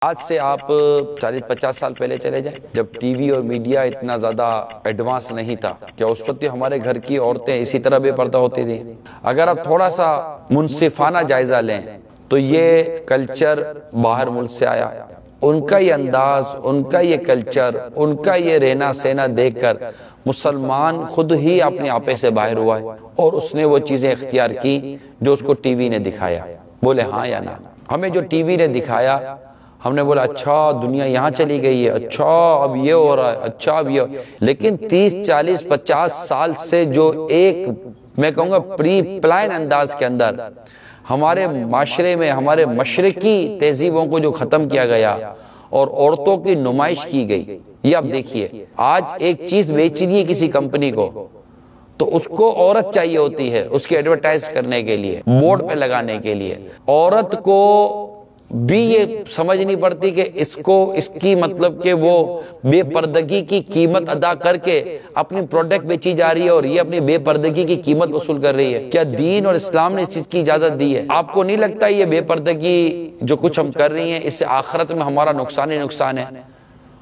آج سے آپ 40-50 سال پہلے چلے جائیں، جب ٹی وی اور میڈیا اتنا زیادہ ایڈوانس نہیں تھا، کیا اس وقت ہمارے گھر کی عورتیں اسی طرح بے پردہ ہوتی تھیں؟ اگر آپ تھوڑا سا منصفانہ جائزہ لیں تو یہ کلچر باہر ملک سے آیا، ان کا یہ انداز، ان کا یہ کلچر، ان کا یہ رہنا سہنا دیکھ کر مسلمان خود ہی اپنے آپے سے باہر ہوا ہے اور اس نے وہ چیزیں اختیار کی جو اس کو ٹی وی نے دکھایا۔ بولے ہاں یا نہ؟ ہمیں جو ٹی وی نے دکھایا ہم نے بولا اچھا دنیا یہاں چلی گئی ہے، اچھا اب یہ ہو رہا ہے، اچھا اب یہ لیکن 30-40-50 سال سے جو ایک میں کہوں گا پری پلان انداز کے اندر ہمارے معاشرے میں ہمارے مشرقی تہذیبوں کو جو ختم کیا گیا اور عورتوں کی نمائش کی گئی، یہ آپ دیکھیے آج ایک چیز بیچنی ہے کسی کمپنی کو تو اس کو عورت چاہیے ہوتی ہے اس کی ایڈورٹائز کرنے کے لیے، بورڈ پہ لگانے کے لیے۔ عورت کو بھی یہ سمجھ نہیں پڑتی کہ اس کی مطلب کہ وہ بے پردگی کی قیمت ادا کر کے اپنی پروڈکٹ بیچی جا رہی ہے اور یہ اپنی بے پردگی کی قیمت وصول کر رہی ہے۔ کیا دین اور اسلام نے اس چیز کی اجازت دی ہے؟ آپ کو نہیں لگتا یہ بے پردگی جو کچھ ہم کر رہی ہیں اس سے آخرت میں ہمارا نقصان ہی نقصان ہے؟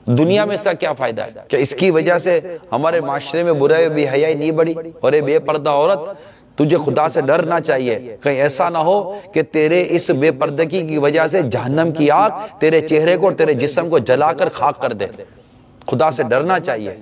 دنیا میں اس کا کیا فائدہ ہے؟ کہ اس کی وجہ سے ہمارے معاشرے میں برائی بے حیائی نہیں بڑھی؟ اور بے پردہ عورت، تجھے خدا سے ڈرنا چاہیے، کہیں ایسا نہ ہو کہ تیرے اس بے پردگی کی وجہ سے جہنم کی آگ تیرے چہرے کو اور تیرے جسم کو جلا کر خاک کر دے۔ خدا سے ڈرنا چاہیے۔